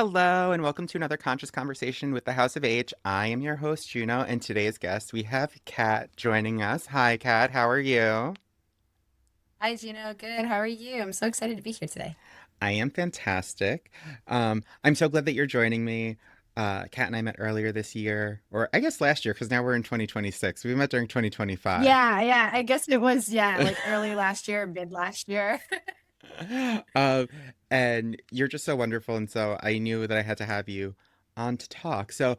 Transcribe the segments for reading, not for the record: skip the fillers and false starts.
Hello, and welcome to another Conscious Conversation with the House of H. I am your host, Juno, and today's guest, we have Kat joining us. Hi, Kat, how are you? Hi, Gino. Good. How are you? I'm so excited to be here today. I am fantastic. I'm so glad that you're joining me. Kat and I met earlier this year, or I guess last year, because now we're in 2026. We met during 2025. Yeah. I guess it was, like early last year, mid last year. Um, and you're just so wonderful, and so I knew that I had to have you on to talk. So,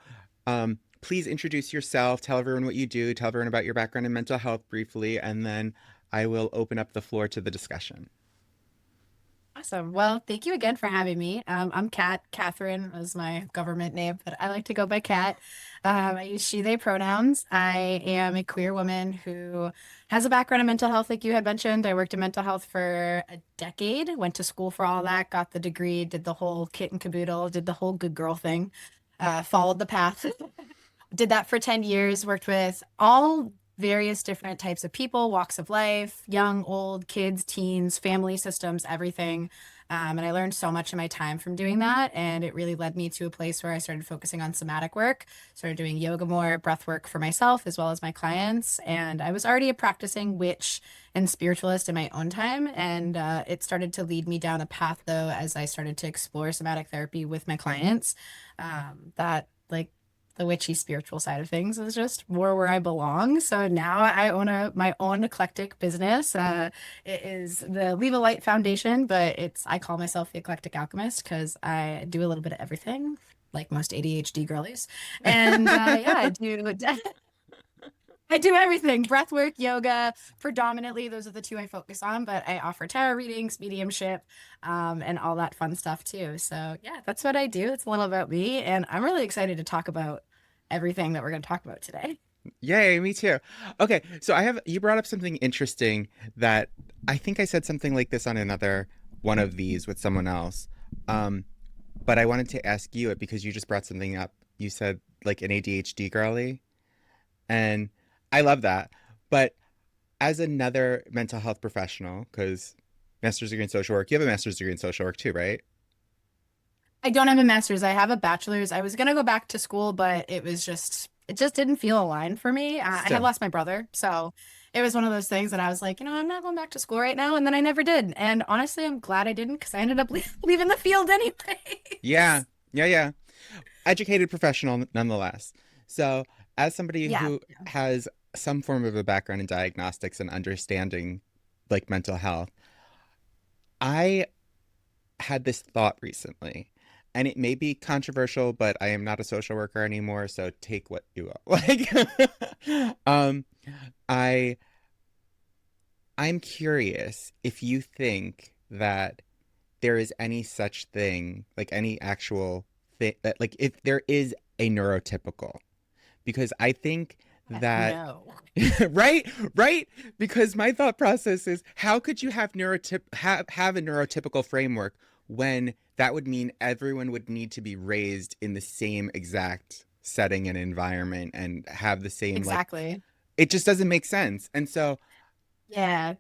please introduce yourself, tell everyone what you do, tell everyone about your background in mental health briefly, and then I will open up the floor to the discussion. Awesome. Well, thank you again for having me. I'm Kat. Catherine is my government name, but I like to go by Kat. I use she, they pronouns. I am a queer woman who has a background in mental health, like you had mentioned. I worked in mental health for a decade, went to school for all that, got the degree, did the whole kit and caboodle, did the whole good girl thing, followed the path. Did that for 10 years, worked with all various different types of people, walks of life, young, old, kids, teens, family systems, everything. And I learned so much in my time from doing that. And it really led me to a place where I started focusing on somatic work, started doing yoga more, breath work for myself as well as my clients. And I was already a practicing witch and spiritualist in my own time. And it started to lead me down a path, though, as I started to explore somatic therapy with my clients, that like the witchy spiritual side of things is just more where I belong. So now I own my own eclectic business. It is the Leave a Light Foundation, but I call myself the Eclectic Alchemist because I do a little bit of everything, like most ADHD girlies. And yeah, I do everything, breath work, yoga, predominantly. Those are the two I focus on, but I offer tarot readings, mediumship, and all that fun stuff too. So yeah, that's what I do. It's a little about me, and I'm really excited to talk about everything that we're going to talk about today. Yay, me too. Okay, so you brought up something interesting that I think I said something like this on another one of these with someone else. Um, but I wanted to ask you it because you just brought something up. You said like an ADHD girly. And I love that. But as another mental health professional, because master's degree in social work, you have a master's degree in social work too, right? I don't have a master's. I have a bachelor's. I was going to go back to school, but it just didn't feel aligned for me. I had Still. lost my brother. So it was one of those things that I was like, I'm not going back to school right now. And then I never did. And honestly, I'm glad I didn't because I ended up leaving the field Yeah. anyways. Yeah. Educated professional nonetheless. So, as somebody Yeah. who has some form of a background in diagnostics and understanding like mental health, I had this thought recently. And it may be controversial, but I am not a social worker anymore, so take what you will. Um, I I'm curious if you think that there is any such thing, like any actual thing that like if there is a neurotypical, because I think that No. right, right, because my thought process is how could you have a neurotypical framework when that would mean everyone would need to be raised in the same exact setting and environment and have the same like Exactly. it just doesn't make sense. And so Yeah.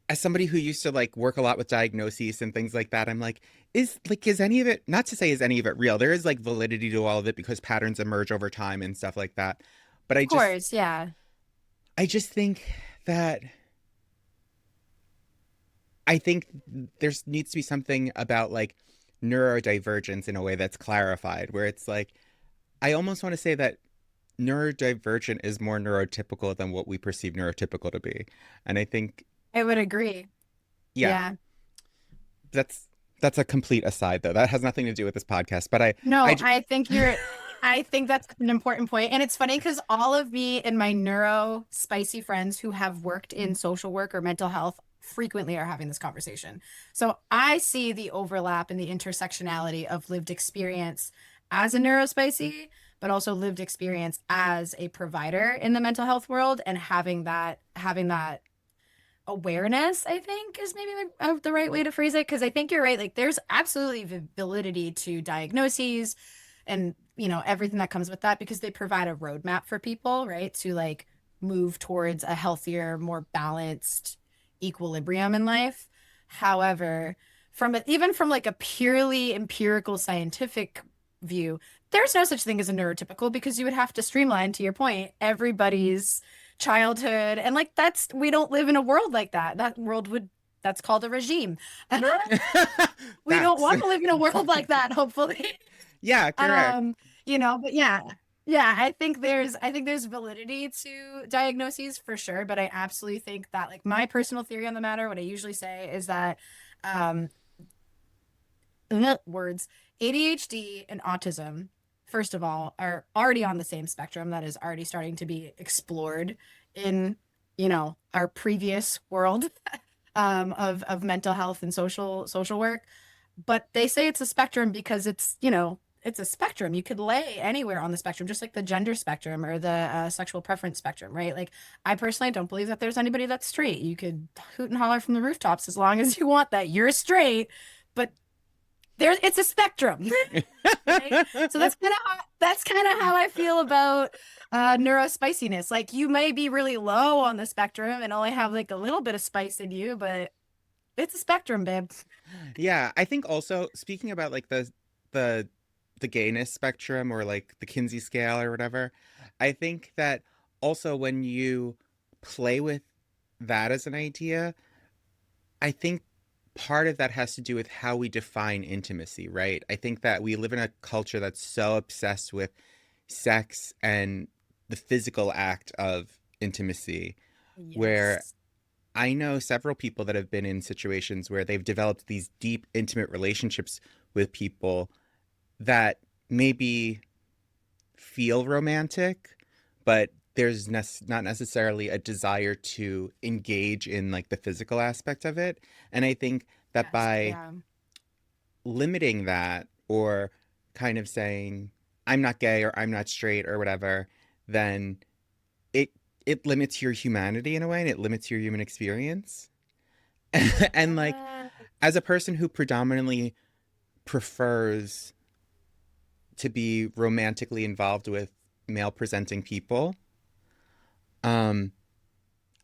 as somebody who used to like work a lot with diagnoses and things like that, I'm like, is any of it, not to say is any of it real? There is like validity to all of it because patterns emerge over time and stuff like that. But Of course. Yeah. I just think that I think there needs to be something about like neurodivergence in a way that's clarified, where it's like I almost want to say that neurodivergent is more neurotypical than what we perceive neurotypical to be. And I think, I would agree. yeah, Yeah. that's that's a complete aside though. That has nothing to do with this podcast. But I No, I think that's an important point. And it's funny because all of me and my neuro spicy friends who have worked in social work or mental health frequently are having this conversation. So I see the overlap and the intersectionality of lived experience as a neurospicy, but also lived experience as a provider in the mental health world and having that awareness, I think, is maybe the right way to phrase it. Because I think you're right. Like, there's absolutely validity to diagnoses and, everything that comes with that because they provide a roadmap for people, right, to like move towards a healthier, more balanced equilibrium in life. However, even from like a purely empirical scientific view, there's no such thing as a neurotypical because you would have to streamline, to your point, everybody's childhood. And like we don't live in a world like that. That's called a regime. And we don't Facts. want to live in a world like that, hopefully. Yeah, correct. Um, but yeah. Yeah, I think there's validity to diagnoses for sure, but I absolutely think that like my personal theory on the matter, what I usually say is that um words ADHD and autism, first of all, are already on the same spectrum that is already starting to be explored in, our previous world of mental health and social work. But they say it's a spectrum because it's a spectrum. You could lay anywhere on the spectrum, just like the gender spectrum or the sexual preference spectrum, right? Like, I personally don't believe that there's anybody that's straight. You could hoot and holler from the rooftops as long as you want that. You're straight, but it's a spectrum. Right? So that's kind of how I feel about neurospiciness. Like, you may be really low on the spectrum and only have like a little bit of spice in you, but it's a spectrum, babe. Yeah, I think also speaking about like the the gayness spectrum or like the Kinsey scale or whatever, I think that also when you play with that as an idea, I think part of that has to do with how we define intimacy, right? I think that we live in a culture that's so obsessed with sex and the physical act of intimacy, where Yes. I know several people that have been in situations where they've developed these deep, intimate relationships with people that maybe feel romantic, but there's not necessarily a desire to engage in like the physical aspect of it. And I think that Yes. by Yeah. limiting that or kind of saying, I'm not gay or I'm not straight or whatever, then it it limits your humanity in a way and it limits your human experience. And like Yeah. as a person who predominantly prefers to be romantically involved with male presenting people, um,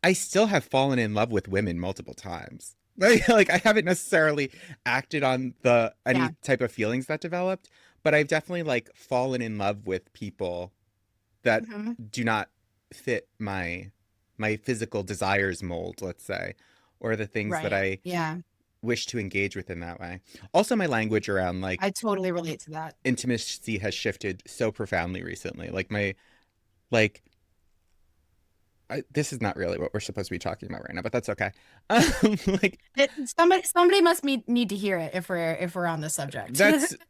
I still have fallen in love with women multiple times. Like I haven't necessarily acted on the Yeah. any type of feelings that developed, but I've definitely like fallen in love with people that Hmm. do not fit my physical desires mold, let's say, or the things that Right. I Yeah. wish to engage with in that way. Also, my language around like I totally relate to that. intimacy has shifted so profoundly recently. Like my like this is not really what we're supposed to be talking about right now, but that's okay. Like Somebody must need to hear it if we're on the subject.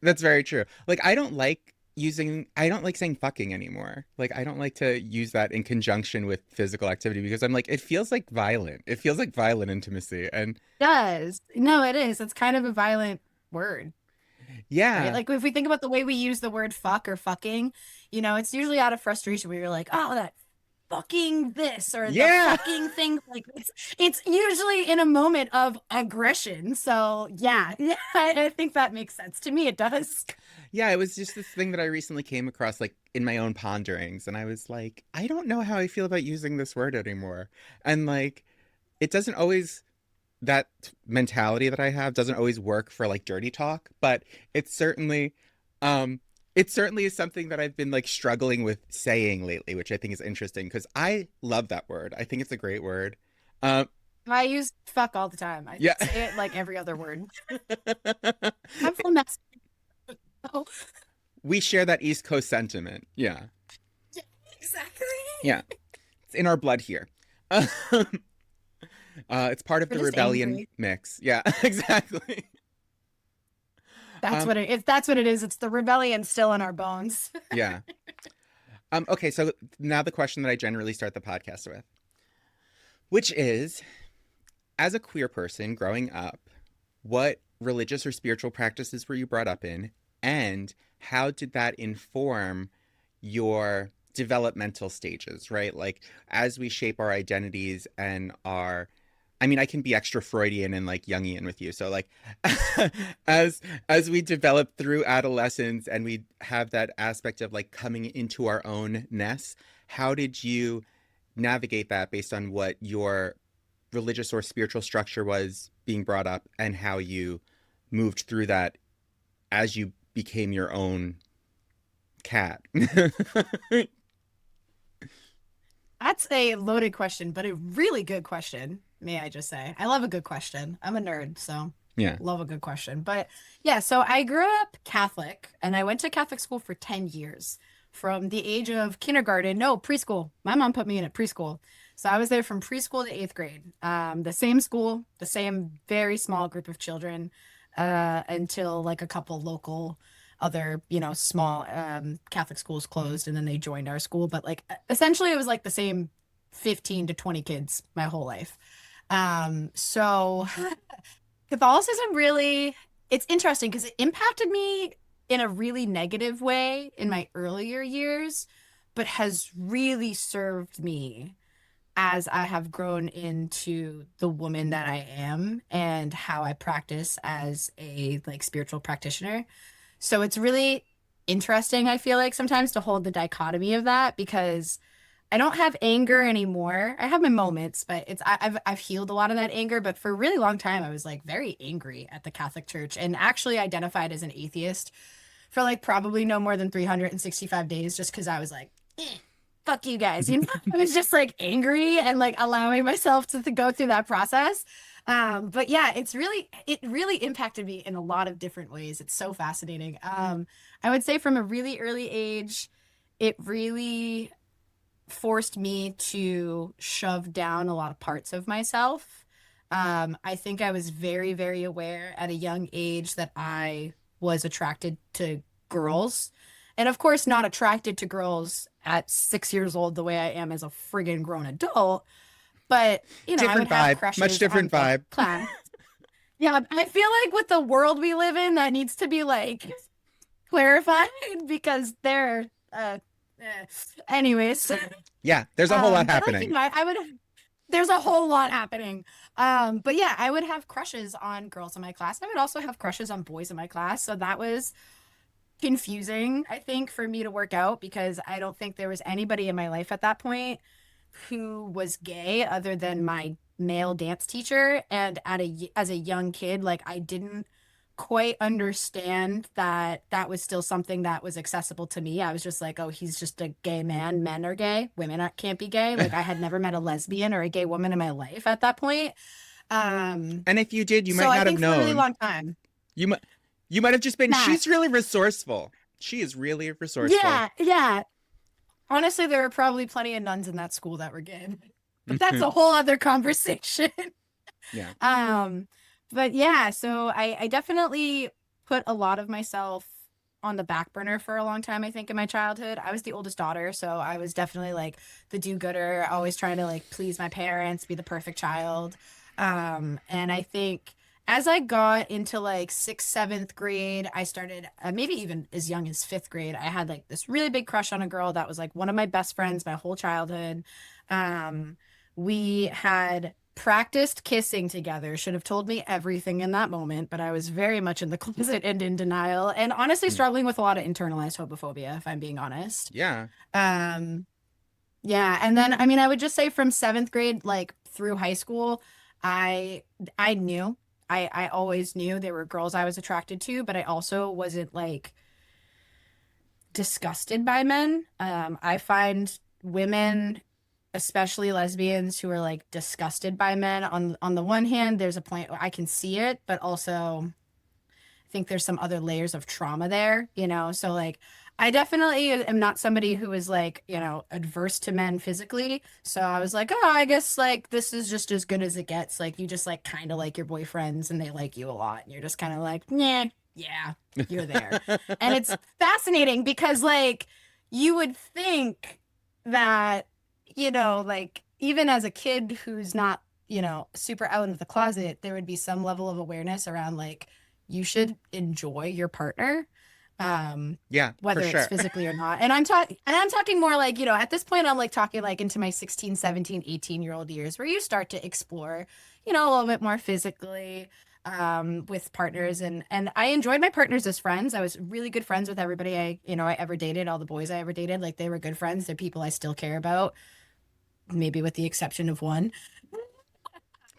that's very true. Like I don't like saying fucking anymore. Like I don't like to use that in conjunction with physical activity because I'm like it feels like violent. It feels like violent intimacy and Does. No, it is. It's kind of a violent word, right? yeah. Like, if we think about the way we use the word fuck or fucking, it's usually out of frustration where you're like, oh, that fucking this or the Yeah. fucking thing. Like, it's usually in a moment of aggression. So yeah, yeah, I think that makes sense. To me, it does. Yeah, it was just this thing that I recently came across like in my own ponderings and I was like, I don't know how I feel about using this word anymore. And like it doesn't always that mentality that I have doesn't always work for like dirty talk, but it's certainly um it certainly is something that I've been like struggling with saying lately, which I think is interesting because I love that word. I think it's a great word. Um I use fuck all the time. I yeah. say it like every other word. I'm from Mexico. We share that East Coast sentiment. Yeah. Yeah, exactly. Yeah. It's in our blood here. It's part of We're the just rebellion angry. mix. Yeah, exactly. That's Um, what it is. That's what it is. It's the rebellion still in our bones. yeah. Okay, so now the question that I generally start the podcast with, which is, as a queer person growing up, what religious or spiritual practices were you brought up in, and how did that inform your developmental stages, right? Like as we shape our identities and our I mean, I can be extra Freudian and like Jungian with you. So like as as we develop through adolescence and we have that aspect of like coming into our own ness, how did you navigate that based on what your religious or spiritual structure was being brought up and how you moved through that as you became your own cat? That's a loaded question, but a really good question, may I just say. I love a good question. I'm a nerd, so Yeah. love a good question. But yeah, so I grew up Catholic and I went to Catholic school for 10 years from the age of kindergarten. No, preschool. My mom put me in at preschool. So I was there from preschool to eighth grade. The same school, the same very small group of children, until like a couple local other, small Catholic schools closed and then they joined our school. But like essentially it was like the same 15 to 20 kids my whole life. So Catholicism really, it's interesting because it impacted me in a really negative way in my earlier years, but has really served me as I have grown into the woman that I am and how I practice as a like spiritual practitioner. So it's really interesting, I feel like sometimes to hold the dichotomy of that because I don't have anger anymore. I have my moments, but I've healed a lot of that anger. But for a really long time, I was like very angry at the Catholic Church and actually identified as an atheist for like probably no more than 365 days, just because I was like, fuck you guys. I was just like angry and like allowing myself to go through that process. But yeah, it really impacted me in a lot of different ways. It's so fascinating. I would say from a really early age, it really forced me to shove down a lot of parts of myself. I think I was very, very aware at a young age that I was attracted to girls. And of course, not attracted to girls at 6 years old the way I am as a friggin' grown adult. But, I would Different have vibe. Much crushes on different girls. vibe. Class. Yeah, I feel like with the world we live in, that needs to be like clarified because they're, eh. Anyways. Yeah, there's a whole lot But like, happening. I would there's a whole lot happening. But yeah, I would have crushes on girls in my class. I would also have crushes on boys in my class. So that was confusing, I think, for me to work out because I don't think there was anybody in my life at that point who was gay other than my male dance teacher. And as a young kid, like I didn't quite understand that that was still something that was accessible to me. I was just like, oh, he's just a gay man. Men are gay. Can't be gay. Like I had never met a lesbian or a gay woman in my life at that point. Um, And if you did, you so might I not have think for a really known. long time, You might you might have just been, Matt, she's really resourceful. She is really resourceful. yeah, yeah. Honestly, there were probably plenty of nuns in that school that were gay, but that's a whole other conversation. Yeah. Um, but yeah, so I definitely put a lot of myself on the back burner for a long time, I think, in my childhood. I was the oldest daughter, so I was definitely like the do-gooder, always trying to like please my parents, be the perfect child. And I think as I got into like sixth, seventh grade, I started maybe even as young as fifth grade. I had like this really big crush on a girl that was like one of my best friends my whole childhood. Um, we had practiced kissing together. Should have told me everything in that moment, but I was very much in the closet and in denial, and honestly Mm. struggling with a lot of internalized homophobia, if I'm being honest. Yeah. Um, yeah, and then I mean, I would just say from seventh grade, like through high school, I I knew. I always knew there were girls I was attracted to, but I also wasn't like disgusted by men. I find women, especially lesbians, who are like disgusted by men. On the one hand, there's a point where I can see it, but also I think there's some other layers of trauma there, So like I definitely am not somebody who is like, adverse to men physically. So I was like, oh, I guess like this is just as good as it gets. Like you just like kind of like your boyfriends and they like you a lot. And you're just kind of like, yeah, yeah, you're there. And it's fascinating because like you would think that, like even as a kid who's not, super out of the closet, there would be some level of awareness around like you should enjoy your partner, Yeah, for whether it's sure. physically or not. And I'm talking more like, at this point I'm like talking like into my 16, 17, 18-year-old years where you start to explore, a little bit more physically with partners, and I enjoyed my partners as friends. I was really good friends with everybody I ever dated, all the boys I ever dated. Like they were good friends. They're people I still care about, maybe with the exception of one.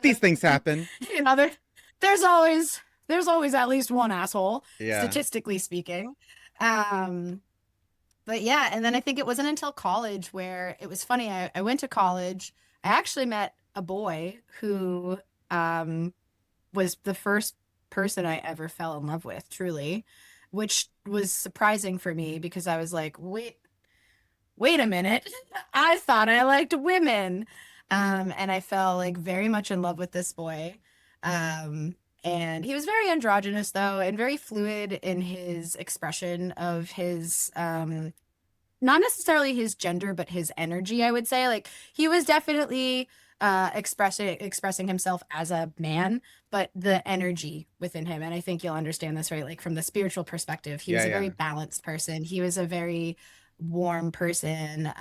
These things happen. you know, there, there's always There's always at least one asshole, Yeah. statistically speaking. Um, but yeah, and then I think it wasn't until college where it was funny. I went to college. I actually met a boy who um, was the first person I ever fell in love with, truly, which was surprising for me because I was like, wait a minute. I thought I liked women. And I fell like very much in love with this boy. Um, and he was very androgynous though, and very fluid in his expression of his not necessarily his gender, but his energy, I would say. Like he was definitely expressing himself as a man, but the energy within him, and I think you'll understand this, right? Like from the spiritual perspective, he Yeah, was a very yeah. balanced person. He was a very warm person.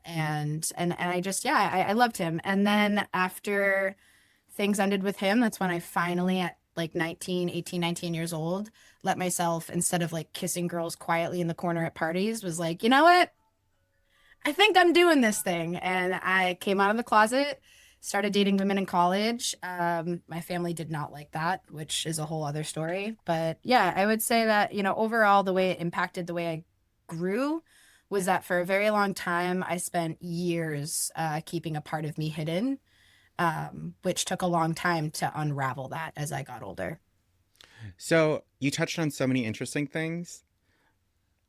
And I just yeah, I loved him. And then after things ended with him, that's when I finally at like 19 years old let myself, instead of like kissing girls quietly in the corner at parties, was like, you know what, I think I'm doing this thing. And I came out of the closet, started dating women in college. My family did not like that, which is a whole other story. But yeah, I would say that, overall, the way it impacted the way I grew was that for a very long time, I spent years keeping a part of me hidden, which took a long time to unravel that as I got older. So you touched on so many interesting things.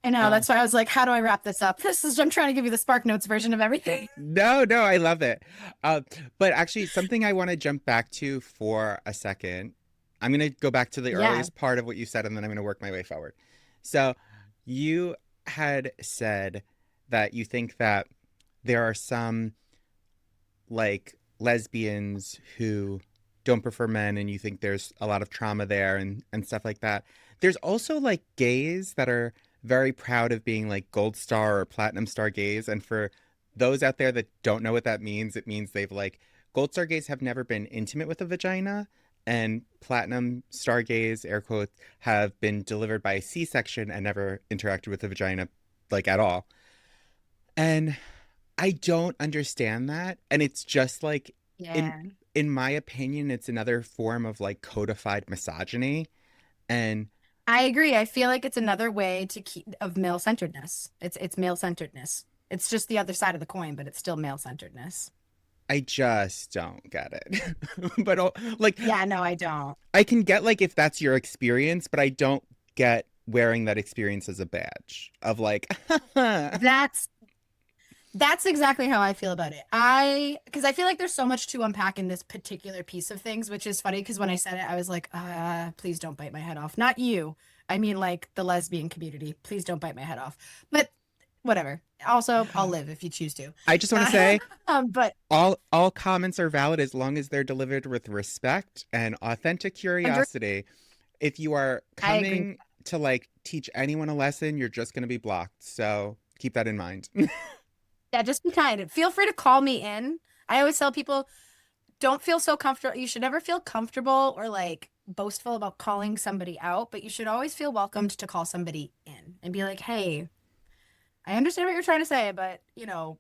I know, Uh, that's why I was like, how do I wrap this up? I'm trying to give you the Spark Notes version of everything. no, no, I love it. Uh, but actually, something I want to jump back to for a second. I'm going to go back to the Yeah. earliest part of what you said, and then I'm going to work my way forward. So you had said that you think that there are some like lesbians who don't prefer men, and you think there's a lot of trauma there and stuff like that. There's also like gays that are very proud of being like gold star or platinum star gays, and for those out there that don't know what that means, it means they've like gold star gays have never been intimate with a vagina, and platinum star gays, air quotes, have been delivered by a C-section and never interacted with a vagina like at all. And I don't understand that. And it's just like in Yeah. in my opinion, it's another form of like codified misogyny. And I agree. I feel like it's another way to keep of male-centeredness. It's male-centeredness. It's just the other side of the coin, but it's still male-centeredness. I just don't get it. But like Yeah, no, I don't. I can get like if that's your experience, but I don't get wearing that experience as a badge of like That's that's exactly how I feel about it. Because I feel like there's so much to unpack in this particular piece of things, which is funny because when I said it, I was like, please don't bite my head off. Not you. I mean, like the lesbian community. Please don't bite my head off. But whatever. Also, I'll live if you choose to. I just want to Uh, say but all comments are valid as long as they're delivered with respect and authentic agree. curiosity. If you are I agree. coming to like teach anyone a lesson, you're just going to be blocked. So keep that in mind. Yeah, just be kind. Feel free to call me in. I always tell people, don't feel so comfortable. You should never feel comfortable or like boastful about calling somebody out, but you should always feel welcomed to call somebody in and be like, hey, I understand what you're trying to say, but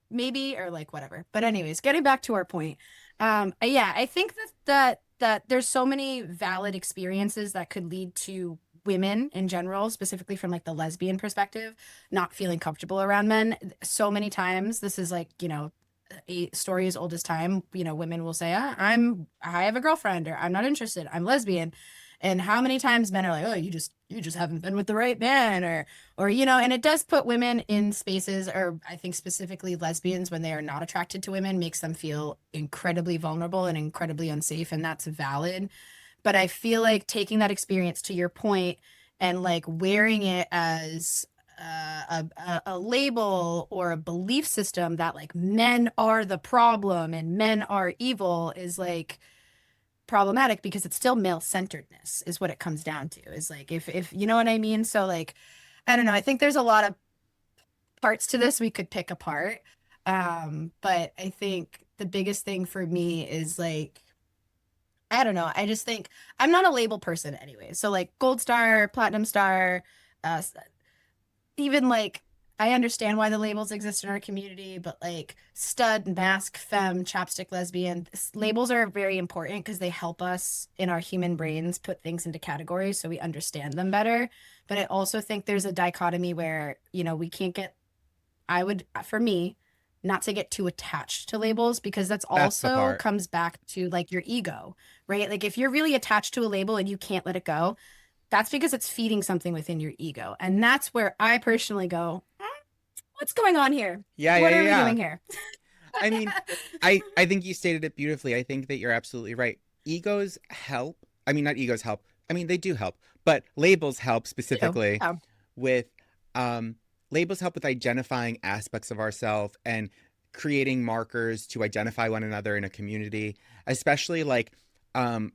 maybe or like whatever. But anyways, getting back to our point. Yeah, I think that there's so many valid experiences that could lead to women in general, specifically from like the lesbian perspective, not feeling comfortable around men. So many times this is like, a story as old as time, women will say, I have a girlfriend, or I'm not interested, I'm lesbian. And how many times men are like, oh, you just haven't been with the right man, or and it does put women in spaces, or I think specifically lesbians, when they are not attracted to women, makes them feel incredibly vulnerable and incredibly unsafe, and that's valid. But I feel like taking that experience to your point and like wearing it as a label or a belief system that like men are the problem and men are evil is like problematic, because it's still male centeredness is what it comes down to, is like if you know what I mean. So like I don't know, I think there's a lot of parts to this we could pick apart. But I think the biggest thing for me is like, I don't know, I just think I'm not a label person anyway. So like gold star, platinum star, uh even like I understand why the labels exist in our community, but like stud, mask, femme, chapstick, lesbian, labels are very important because they help us in our human brains put things into categories so we understand them better. But I also think there's a dichotomy where, we can't get, I would, for me, not to get too attached to labels because that's That's the also part. comes back to like your ego, right? Like if you're really attached to a label and you can't let it go, that's because it's feeding something within your ego. And that's where I personally go, what's going on here? Yeah, yeah, What yeah, are we yeah. doing here? I mean, I think you stated it beautifully. I think that you're absolutely right. Egos help. I mean, not egos help. I mean, they do help, but labels help Ew. specifically Oh, with um labels help with identifying aspects of ourselves and creating markers to identify one another in a community, especially like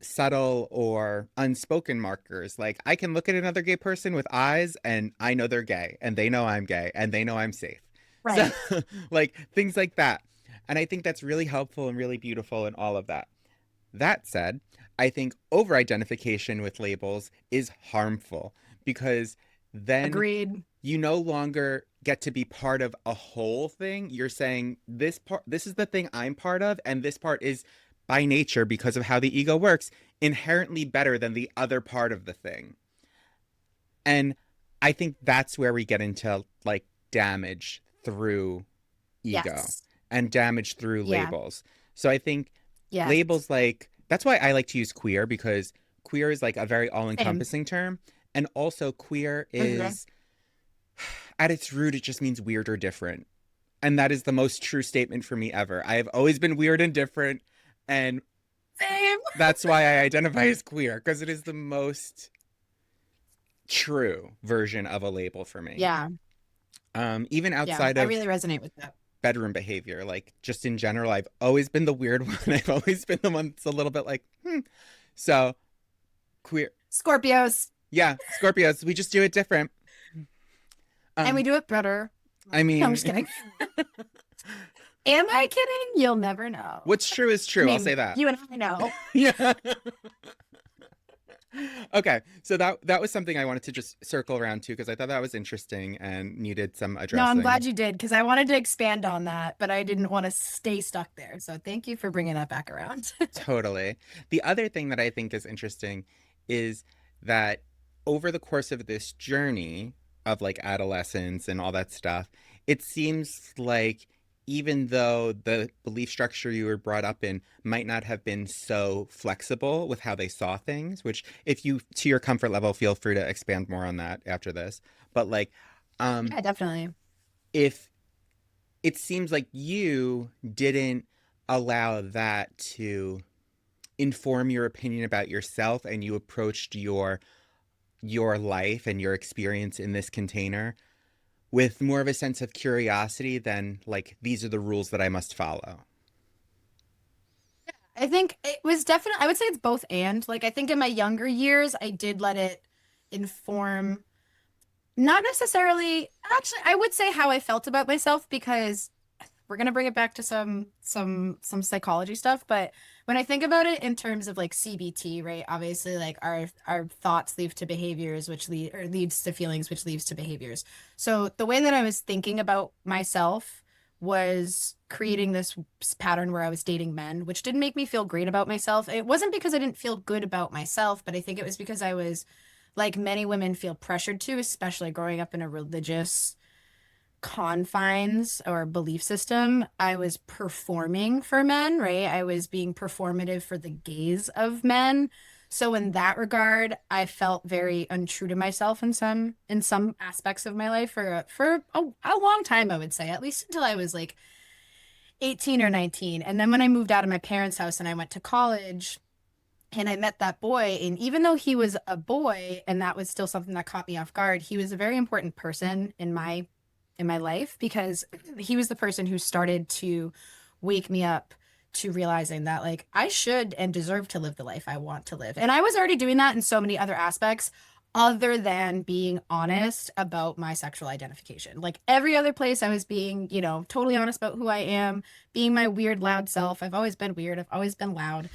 subtle or unspoken markers. Like I can look at another gay person with eyes and I know they're gay and they know I'm gay and they know I'm safe. So right. like things like that. And I think that's really helpful and really beautiful and all of that. That said, I think over identification with labels is harmful because then Agreed. you no longer get to be part of a whole thing. You're saying this is the thing I'm part of, and this part is by nature, because of how the ego works, inherently better than the other part of the thing. And I think that's where we get into like damage through ego Yes. and damage through Yeah. labels. So I think Yes. labels like that's why I like to use queer because queer is like a very Same. all-encompassing term, and also queer Mhm. is at its root it just means weird or different. And that is the most true statement for me ever. I have always been weird and different, and Same. that's why I identify as queer because it is the most true version of a label for me. Yeah. Even Yeah. outside I of really resonate with that. bedroom behavior. Like just in general, I've always been the weird one. I've always been the one that's a little bit like, hmm. So queer, Scorpios. yeah, Scorpios, we just do it different. And we Um, do it better. I No, I'm just mean, kidding. Am I kidding? You'll never know. what's true is I true. I'll mean, say that. you and I know. Yeah. Okay, so that was something I wanted to just circle around to because I thought that was interesting and needed some No, I'm addressing. glad you did because I wanted to expand on that, but I didn't want to stay stuck there. So thank you for bringing that back around. Totally. The other thing that I think is interesting is that over the course of this journey of like adolescence and all that stuff, it seems like even though the belief structure you were brought up in might not have been so flexible with how they saw things, which if you to your comfort level, feel free to expand more on that after this. But like, um, Yeah, definitely. if it seems like you didn't allow that to inform your opinion about yourself and you approached your life and your experience in this container with more of a sense of curiosity than like these are the rules that I must follow. I think it was definitely, I would say it's both and. Like, I think in my younger years, I did let it inform, not necessarily, actually, I would say how I felt about myself because we're gonna bring it back to some psychology stuff, but when I think about it in terms of like CBT, right? Obviously, like our thoughts lead to behaviors, which leads to feelings, which leads to behaviors. So the way that I was thinking about myself was creating this pattern where I was dating men, which didn't make me feel great about myself. It wasn't because I didn't feel good about myself, but I think it was because I was like many women feel pressured to, especially growing up in a religious confines or belief system, I was performing for men, right? I was being performative for the gaze of men. So in that regard, I felt very untrue to myself in some aspects of my life for a long time, I would say, at least until I was like 18 or 19. And then when I moved out of my parents' house and I went to college, and I met that boy, and even though he was a boy, and that was still something that caught me off guard, he was a very important person in my life because he was the person who started to wake me up to realizing that like I should and deserve to live the life I want to live. And I was already doing that in so many other aspects other than being honest about my sexual identification. Like every other place I was being, totally honest about who I am, being my weird loud self. I've always been weird. I've always been loud.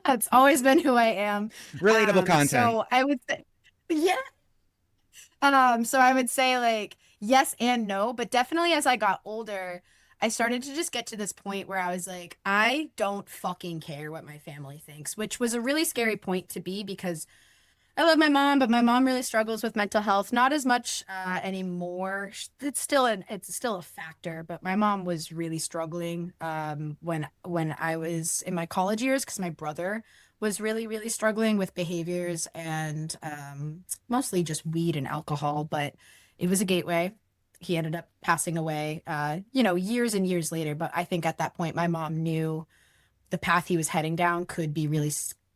That's always been who I am. Relatable content. So I would say, yeah, so I would say like, yes and no, but definitely as I got older, I started to just get to this point where I was like, I don't fucking care what my family thinks, which was a really scary point to be because I love my mom, but my mom really struggles with mental health. Not as much anymore. It's still a factor, but my mom was really struggling when I was in my college years because my brother was really struggling with behaviors and mostly just weed and alcohol. But it was a gateway. He ended up passing away, years and years later. But I think at that point, my mom knew the path he was heading down could be really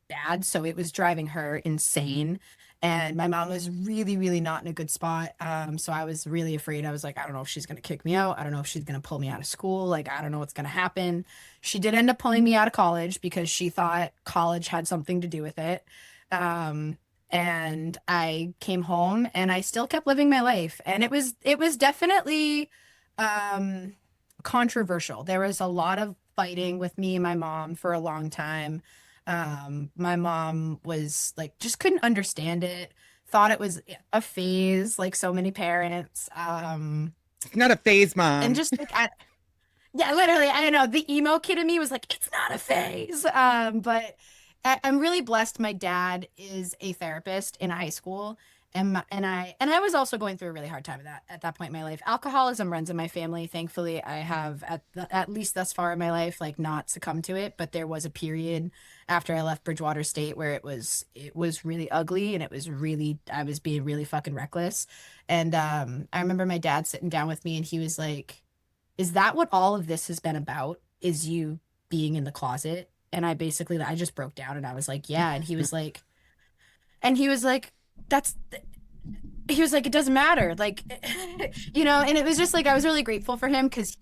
bad. So it was driving her insane. And my mom was really not in a good spot. So I was really afraid. I was like, I don't know if she's going to kick me out. I don't know if she's going to pull me out of school. Like, I don't know what's going to happen. She did end up pulling me out of college because she thought college had something to do with it. Um, and I came home and I still kept living my life. And it was definitely, um, controversial. There was a lot of fighting with me and my mom for a long time. My mom was like, just couldn't understand it, thought it was a phase, like so many parents. It's not a phase, And mom. just like, yeah, literally, I don't know. The emo kid in me was like, it's not a phase. But I'm really blessed. My dad is a therapist in high school, and I was also going through a really hard time at that point in my life. Alcoholism runs in my family. Thankfully, I have at least thus far in my life, like not succumbed to it. But there was a period after I left Bridgewater State where it was really ugly, and I was being really fucking reckless. And I remember my dad sitting down with me, and he was like, is that what all of this has been about? Is you being in the closet? And I just broke down and I was like, yeah. And he was like, that's, he was like, it doesn't matter. Like, and it was just like, I was really grateful for him because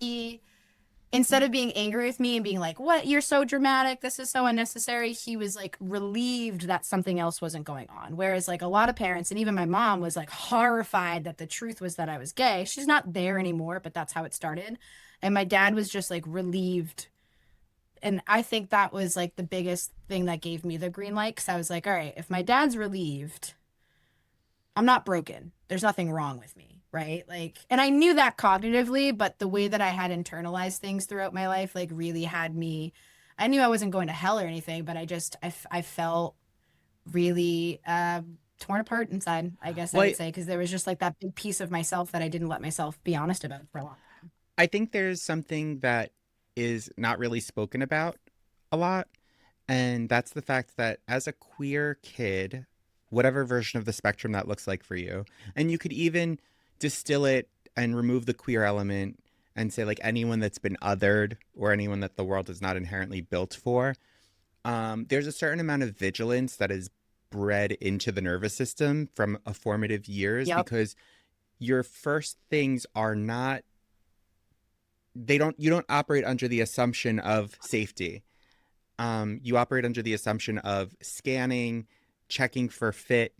instead of being angry with me and being like, what, you're so dramatic, this is so unnecessary, he was like relieved that something else wasn't going on. Whereas, like, a lot of parents, and even my mom was like horrified that the truth was that I was gay. She's not there anymore, but that's how it started. And my dad was just like relieved. And I think that was like the biggest thing that gave me the green light because I was like, all right, if my dad's relieved, I'm not broken. There's nothing wrong with me, right? Like, and I knew that cognitively, but the way that I had internalized things throughout my life, like, really had me. I knew I wasn't going to hell or anything, but I felt really torn apart inside, I guess I Well, would say, because there was just like that big piece of myself that I didn't let myself be honest about for a long time. I think there's something that is not really spoken about a lot, and that's the fact that as a queer kid, whatever version of the spectrum that looks like for you, and you could even distill it and remove the queer element and say like anyone that's been othered or anyone that the world is not inherently built for, there's a certain amount of vigilance that is bred into the nervous system from a formative years Yep. because your first things are not you don't operate under the assumption of safety. You operate under the assumption of scanning, checking for fit,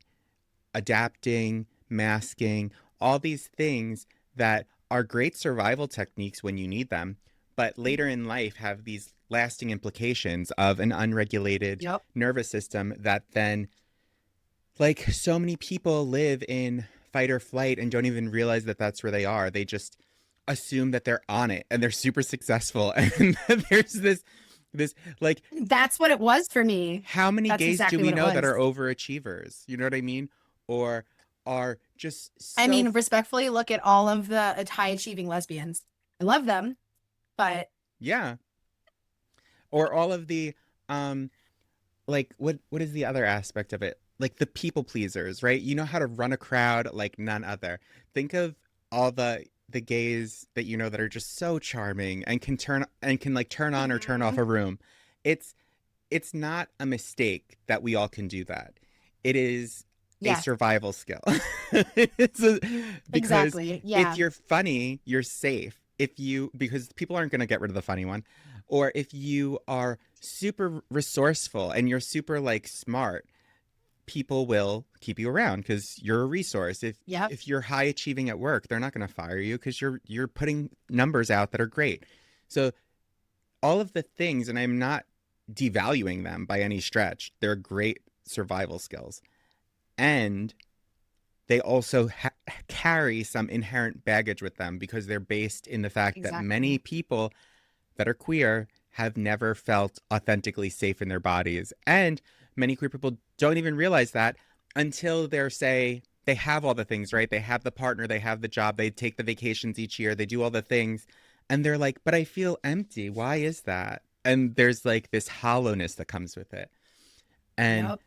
adapting, masking, all these things that are great survival techniques when you need them, but later in life have these lasting implications of an unregulated Yep. nervous system that then, like, so many people live in fight or flight and don't even realize that that's where they are. They just assume that they're on it and they're super successful. And there's this like, That's what it was for me. how many That's gays do exactly we what it know that are was. overachievers? You know what I mean? Or are just I so mean, respectfully, look at all of the high achieving lesbians. I love them, but yeah. Or all of the um like what is the other aspect of it? Like the people pleasers, right? You know how to run a crowd like none other. Think of all the gays that you know that are just so charming and can like turn on or turn off Mhm. a room. It's it's not a mistake that we all can do that. It is a Yeah, survival skill. It's a, because exactly. if Yeah. you're funny, you're safe. If you because people aren't going to get rid of the funny one, or if you are super resourceful and you're super like smart, people will keep you around because you're a resource. Yep. If you're high achieving at work, they're not going to fire you because you're putting numbers out that are great. So all of the things, and I'm not devaluing them by any stretch. They're great survival skills, and they also carry some inherent baggage with them because they're based in the fact that many Exactly. people that are queer have never felt authentically safe in their bodies. And many queer people don't even realize that until they're, say, they have all the things, right? They have the partner, they have the job, they take the vacations each year, they do all the things. And they're like, but I feel empty. Why is that? And there's like this hollowness that comes with it. And Yep.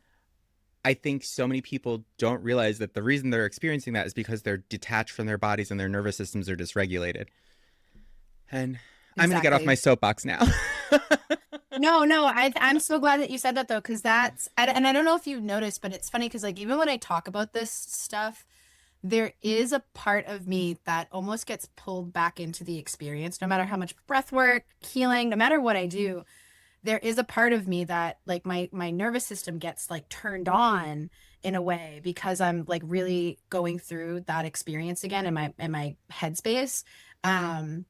I think so many people don't realize that the reason they're experiencing that is because they're detached from their bodies and their nervous systems are dysregulated. And I'm going to get off my Exactly. soapbox now. No, no, I'm so glad that you said that though, because and I don't know if you've noticed, but it's funny because like even when I talk about this stuff, there is a part of me that almost gets pulled back into the experience, no matter how much breath work, healing, no matter what I do, there is a part of me that like my nervous system gets like turned on in a way because I'm like really going through that experience again in my headspace. Um,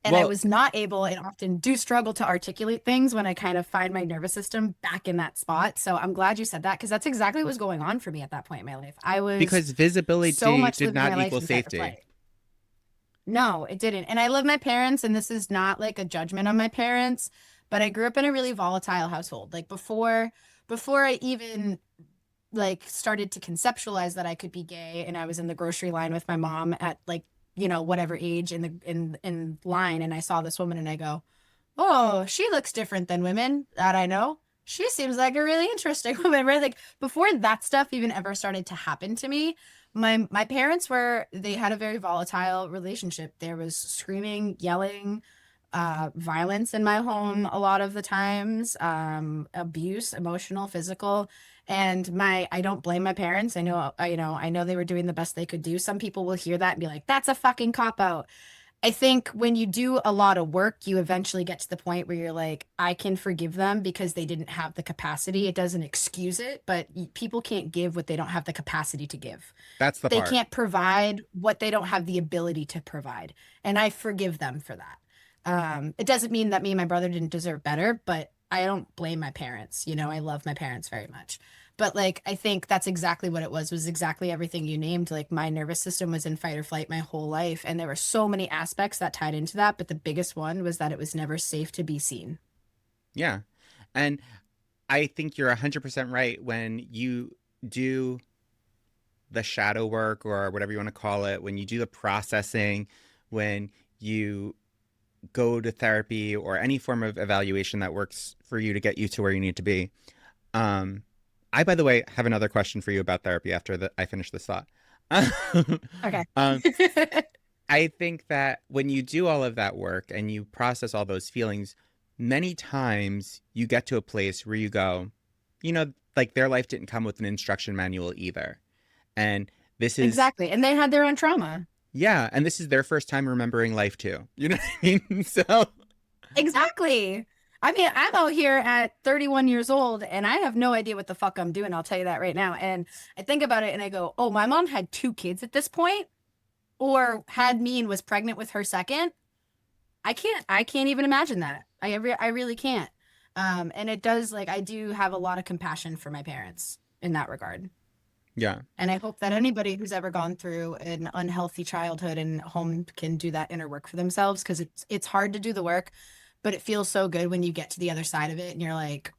and I Well, was not able and often do struggle to articulate things when I kind of find my nervous system back in that spot. So I'm glad you said that because that's exactly what was going on for me at that point in my life. I was because so visibility much did living not my life equal in fight or safety. flight. No, it didn't. And I love my parents, and this is not like a judgment on my parents, but I grew up in a really volatile household. Like before I even like started to conceptualize that I could be gay and I was in the grocery line with my mom at like, whatever age in in line and I saw this woman and I go, "Oh, she looks different than women that I know. She seems like a really interesting woman." Right? Like before that stuff even ever started to happen to me, my parents they had a very volatile relationship. There was screaming, yelling, violence in my home a lot of the times, abuse, emotional, physical. And I don't blame my parents. I know they were doing the best they could do. Some people will hear that and be like, "That's a fucking cop out." I think when you do a lot of work, you eventually get to the point where you're like, I can forgive them because they didn't have the capacity. It doesn't excuse it, but people can't give what they don't have the capacity to give. That's the They part. can't provide what they don't have the ability to provide. And I forgive them for that. It doesn't mean that me and my brother didn't deserve better, but I don't blame my parents. I love my parents very much. But like I think that's exactly what it was exactly everything you named. Like my nervous system was in fight or flight my whole life. And there were so many aspects that tied into that. But the biggest one was that it was never safe to be seen. Yeah. And I think you're 100% right when you do the shadow work or whatever you want to call it, when you do the processing, when you go to therapy or any form of evaluation that works for you to get you to where you need to be. Um, I, by the way, have another question for you about therapy after I finish this thought. Okay. um, I think that when you do all of that work and you process all those feelings, many times you get to a place where you go, like their life didn't come with an instruction manual either. And this is, Exactly. And they had their own trauma. yeah, and this is their first time remembering life too. You know what I mean? So, Exactly. I mean, I'm out here at 31 years old and I have no idea what the fuck I'm doing. I'll tell you that right now. And I think about it and I go, oh, my mom had two kids at this point, or had me and was pregnant with her second. I can't even imagine that. I really can't. And it does, like, I do have a lot of compassion for my parents in that regard. yeah, And I hope that anybody who's ever gone through an unhealthy childhood and home can do that inner work for themselves because it's hard to do the work, but it feels so good when you get to the other side of it and you're like,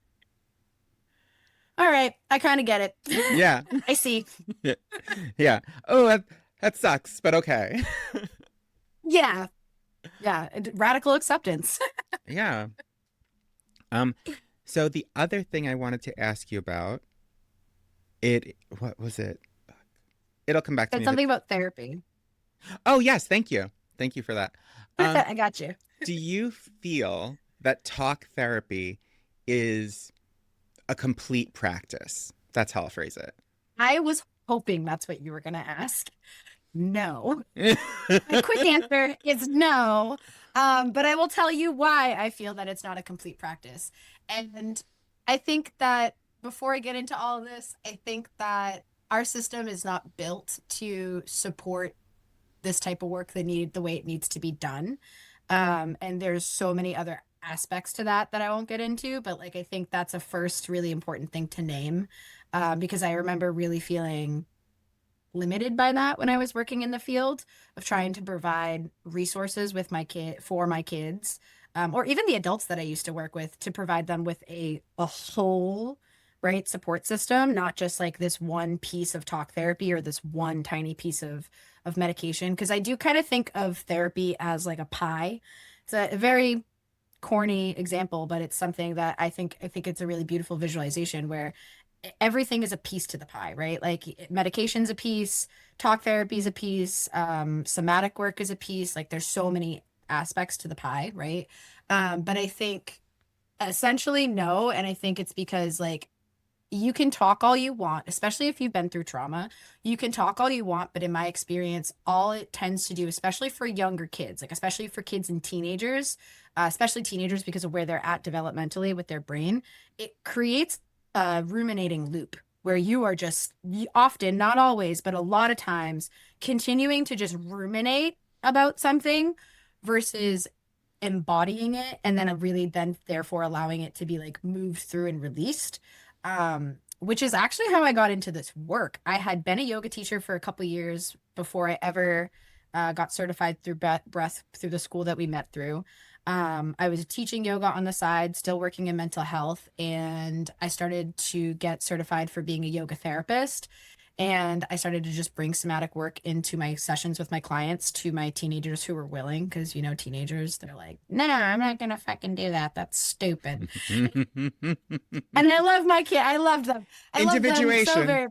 all right, I kind of get it. yeah, I see. yeah. Oh, that sucks, but okay. Yeah. Yeah. Radical acceptance. Yeah. Um, so the other thing I wanted to ask you about, what was it? It'll come back to It's me, but something about therapy. oh yes, thank you. Thank you for that. Um, I got you. do you feel that talk therapy is a complete practice? That's how I'll phrase I was hoping that's what you were going to ask. No. it. My quick answer is no. But I will tell you why I feel that it's not a complete practice. And I think that before I get into all of this, I think that our system is not built to support this type of work the way it needs to be done. And there's so many other aspects to that I won't get into, but like I think that's a first really important thing to name. Because I remember really feeling limited by that when I was working in the field of trying to provide resources with my kid for my kids, or even the adults that I used to work with to provide them with a whole right support system, not just like this one piece of talk therapy or this one tiny piece of medication. Because I do kind of think of therapy as like a pie. It's a very corny example, but it's something that I think it's a really beautiful visualization where everything is a piece to the pie, right? Like medication's a piece, talk therapy is a piece, somatic work is a piece. Like there's so many aspects to the pie, right? But I think essentially no, and I think it's because like you can talk all you want, especially if you've been through trauma. You can talk all you want, but in my experience, all it tends to do, especially for younger kids, like especially for kids and teenagers, especially teenagers because of where they're at developmentally with their brain, it creates a ruminating loop where you are just often, not always, but a lot of times, continuing to just ruminate about something versus embodying it and then really then therefore allowing it to be like moved through and released, which is actually how I got into this work. I had been a yoga teacher for a couple years before I ever got certified through breath through the school that we met through. I was teaching yoga on the side, still working in mental health, and I started to get certified for being a yoga therapist. And I started to just bring somatic work into my sessions with my clients to my teenagers who were willing, because you know, teenagers, they're like, no, I'm not gonna fucking do that. That's stupid. And I love my kid. I loved them. I loved them so Individuation. very.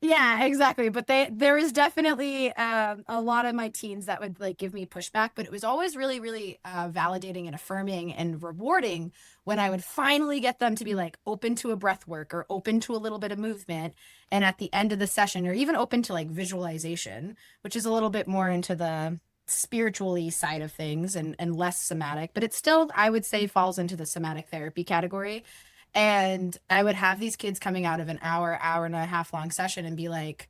Yeah, exactly. But there was definitely a lot of my teens that would like give me pushback, but it was always really, really validating and affirming and rewarding when I would finally get them to be like open to a breath work or open to a little bit of movement. And at the end of the session, or even open to like visualization, which is a little bit more into the spiritually side of things and less somatic, but it still, I would say, falls into the somatic therapy category. And I would have these kids coming out of an hour and a half long session and be like,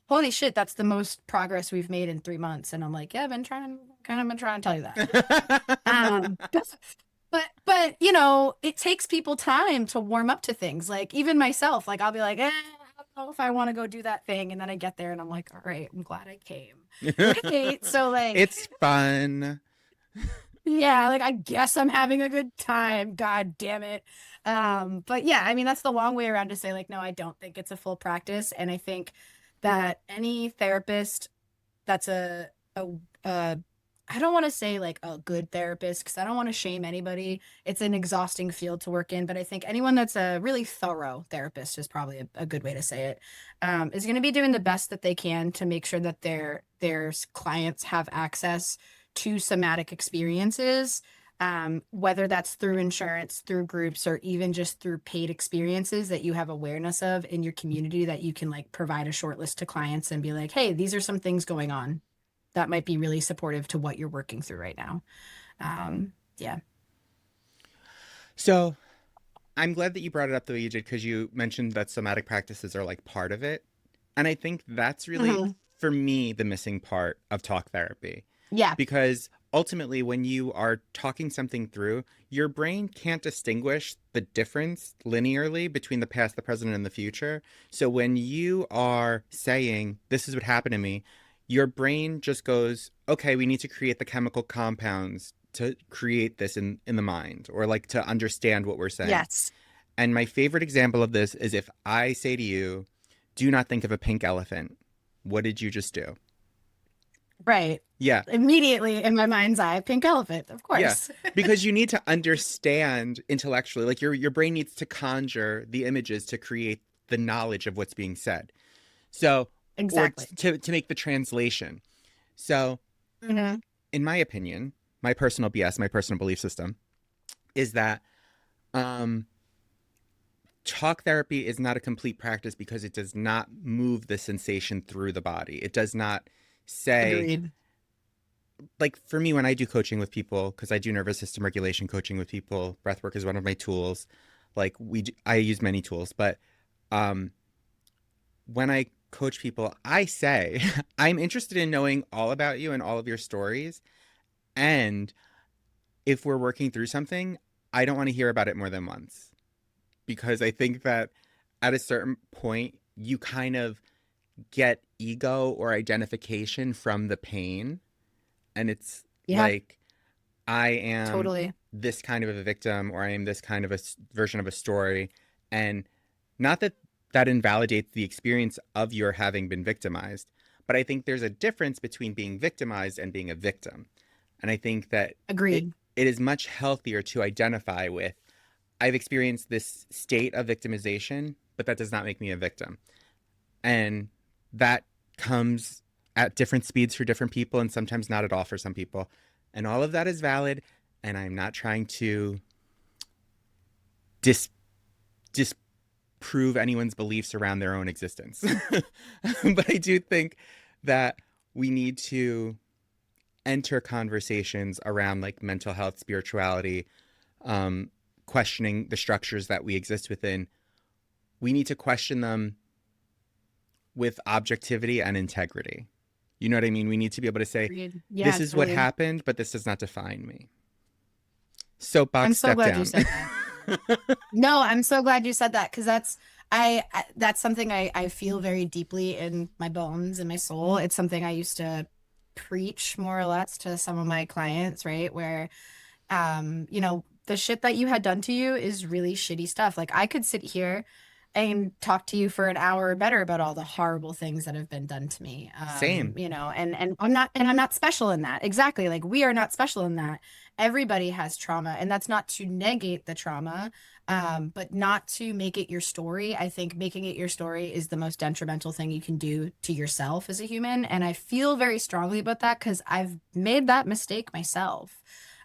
holy shit, that's the most progress we've made in 3 months. And I'm like, yeah, I've been trying, kind of been trying to tell you that. But you know, it takes people time to warm up to things. Like even myself, like I'll be like, I don't know if I want to go do that thing. And then I get there and I'm like, all right, I'm glad I came. Right. So like, It's fun. yeah, like I guess I'm having a good time. God damn it. But yeah, I mean that's the long way around to say like no, I don't think it's a full practice. And I think that any therapist that's a I don't want to say like a good therapist because I don't want to shame anybody. It's an exhausting field to work in, but I think anyone that's a really thorough therapist is probably a good way to say it. Is going to be doing the best that they can to make sure that their clients have access to somatic experiences, whether that's through insurance, through groups, or even just through paid experiences that you have awareness of in your community that you can like provide a short list to clients and be like, hey, these are some things going on that might be really supportive to what you're working through right now. Yeah. So I'm glad that you brought it up the way you did because you mentioned that somatic practices are like part of it. And I think that's really, Mhm. for me, the missing part of talk therapy. Yeah. Because ultimately, when you are talking something through, your brain can't distinguish the difference linearly between the past, the present, and the future. So when you are saying, this is what happened to me, your brain just goes, okay, we need to create the chemical compounds to create this in the mind or like to understand what we're saying. Yes. And my favorite example of this is if I say to you, do not think of a pink elephant. What did you just do? Right. Yeah, Immediately in my mind's eye, pink elephant, of yeah. course. Because you need to understand intellectually, like your brain needs to conjure the images to create the knowledge of what's being said. So, or Exactly. to make the translation. So, Hmm. in my opinion, my personal BS, my personal belief system is that um talk therapy is not a complete practice because it does not move the sensation through the body. It does not say, Agreed. like for me when I do coaching with people, because I do nervous system regulation coaching with people, breathwork is one of my tools. Like I use many tools, but um, when I coach people, I say I'm interested in knowing all about you and all of your stories. And if we're working through something, I don't want to hear about it more than once because I think that at a certain point you kind of get ego or identification from the pain. And it's Yeah, like, I am totally. this kind of a victim, or I am this kind of a version of a story. And not that that invalidates the experience of your having been victimized, but I think there's a difference between being victimized and being a victim. And I think that it, Agreed. it is much healthier to identify with, I've experienced this state of victimization, but that does not make me a victim. And that comes at different speeds for different people, and sometimes not at all for some people. And all of that is valid. And I'm not trying to dis disprove anyone's beliefs around their own existence. But I do think that we need to enter conversations around like mental health, spirituality, um, questioning the structures that we exist within. We need to question them with objectivity and integrity. You know what I mean? We need to be able to say, Agreed. Yeah, this is what totally. happened, but this does not define me. I'm Soapbox, so step glad you down. said that. No, I'm so glad you said that because that's something I feel very deeply in my bones and my soul. It's something I used to preach more or less to some of my clients, right? Where the shit that you had done to you is really shitty stuff. Like I could sit here and talk to you for an hour or better about all the horrible things that have been done to me. Same. And I'm not special in that. Exactly. Like we are not special in that. Everybody has trauma, and that's not to negate the trauma, but not to make it your story. I think making it your story is the most detrimental thing you can do to yourself as a human. And I feel very strongly about that because I've made that mistake myself.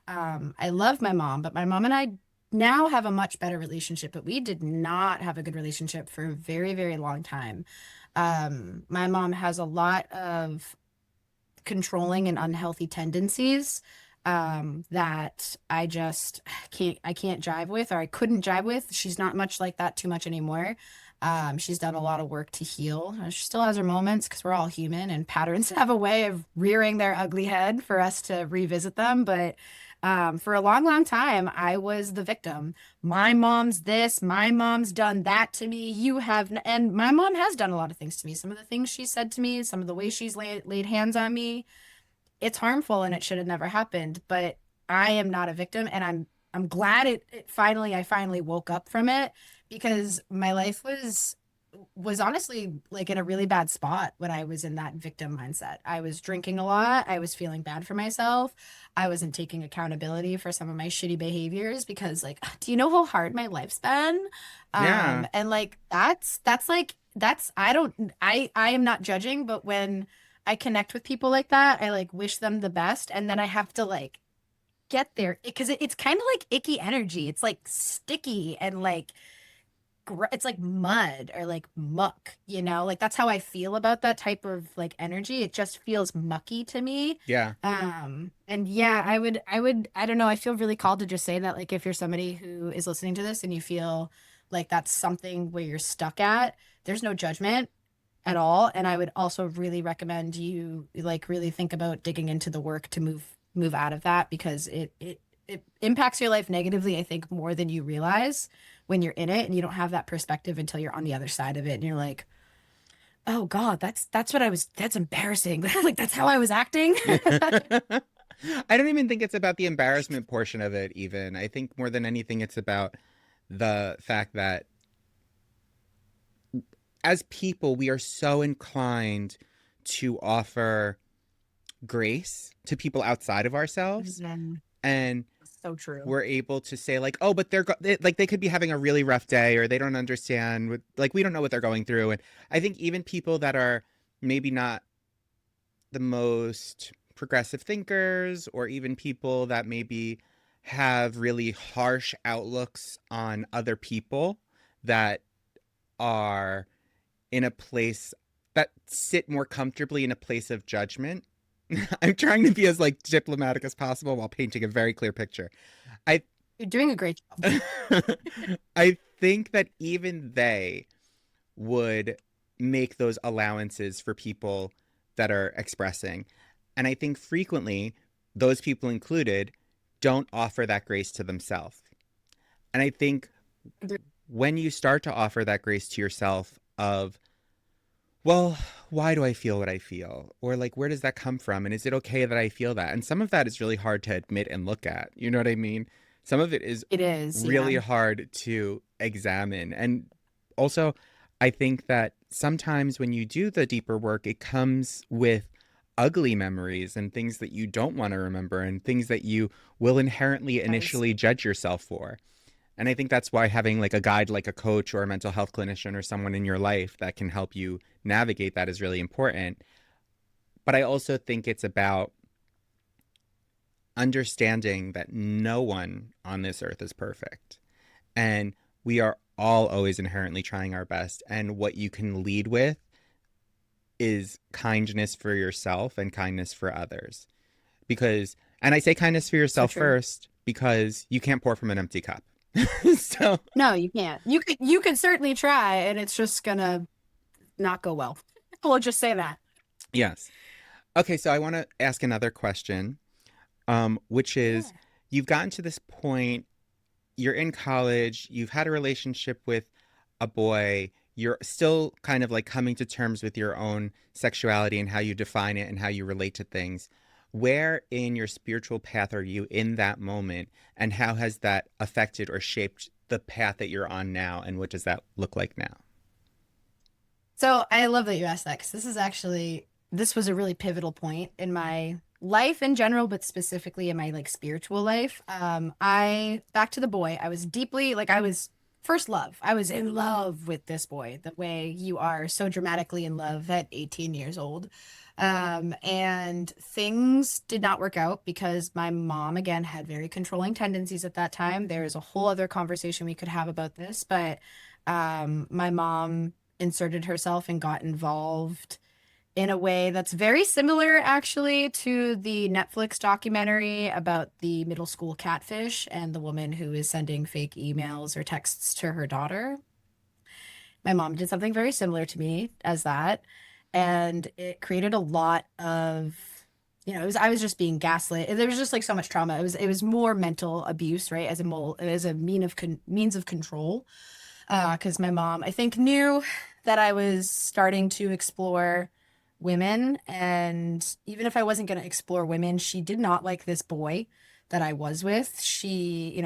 I love my mom, but my mom and I now have a much better relationship, but we did not have a good relationship for a very, very long time. My mom has a lot of controlling and unhealthy tendencies that I can't jive with, or I couldn't jive with. She's not much like that too much anymore. She's done a lot of work to heal. She still has her moments because we're all human and patterns have a way of rearing their ugly head for us to revisit them. But for a long, long time, I was the victim. My mom's this, my mom's done that to me. And my mom has done a lot of things to me. Some of the things she said to me, some of the ways she's laid hands on me, it's harmful and it should have never happened. But I am not a victim, and I'm glad I finally woke up from it because my life was honestly like in a really bad spot when I was in that victim mindset. I was drinking a lot. I was feeling bad for myself. I wasn't taking accountability for some of my shitty behaviors because like, do you know how hard my life's been? Yeah. And like that's like that's I don't I am not judging, but when I connect with people like that, I like wish them the best, and then I have to like get there because it's kind of like icky energy. It's like sticky and like it's like mud or like muck, like that's how I feel about that type of like energy. It just feels mucky to me. Yeah. And yeah, I don't know, I feel really called to just say that like if you're somebody who is listening to this and you feel like that's something where you're stuck at, there's no judgment at all. And I would also really recommend you like really think about digging into the work to move out of that because it impacts your life negatively, I think, more than you realize when you're in it and you don't have that perspective until you're on the other side of it and you're like, oh God, that's embarrassing. Like that's how I was acting. I don't even think it's about the embarrassment portion of it, even. I think more than anything, it's about the fact that as people, we are so inclined to offer grace to people outside of ourselves. Mhm. And So true. we're able to say like, oh, but like they could be having a really rough day, or they don't understand like we don't know what they're going through. And I think even people that are maybe not the most progressive thinkers, or even people that maybe have really harsh outlooks on other people, that are in a place, that sit more comfortably in a place of judgment. I'm trying to be as like diplomatic as possible while painting a very clear picture. I You're doing a great job. I think that even they would make those allowances for people that are expressing. And I think frequently, those people included, don't offer that grace to themselves. And I think when you start to offer that grace to yourself of well, why do I feel what I feel? Or like, where does that come from? And is it okay that I feel that? And some of that is really hard to admit and look at. You know what I mean? Some of it is It is, yeah, really hard to examine. And also, I think that sometimes when you do the deeper work, it comes with ugly memories and things that you don't want to remember and things that you will inherently does. initially judge yourself for. And I think that's why having like a guide, like a coach or a mental health clinician or someone in your life that can help you navigate that is really important. But I also think it's about understanding that no one on this earth is perfect. And we are all always inherently trying our best. And what you can lead with is kindness for yourself and kindness for others. Because, and I say kindness for So yourself true. first because you can't pour from an empty cup. So, No, you can't. You could certainly try, and it's just gonna not go well. We'll just say that. yes. Okay, so I want to ask another question, which is Yeah. you've gotten to this point, you're in college, you've had a relationship with a boy, you're still kind of like coming to terms with your own sexuality and how you define it and how you relate to things. Where in your spiritual path are you in that moment, and how has that affected or shaped the path that you're on now, and what does that look like now? So I love that you asked that because this was a really pivotal point in my life in general, but specifically in my like spiritual life. I back to the boy. I was deeply like I was first love. I was in love with this boy, the way you are so dramatically in love at 18 years old. And things did not work out because my mom again had very controlling tendencies at that time. There is a whole other conversation we could have about this, but my mom inserted herself and got involved in a way that's very similar actually to the Netflix documentary about the middle school catfish and the woman who is sending fake emails or texts to her daughter. My mom did something very similar to me as that, and it created a lot of I was just being gaslit. There was just like so much trauma. It was more mental abuse, right? As a means of control because my mom, I think, knew that I was starting to explore women. And even if I wasn't going to explore women, she did not like this boy that I was with. He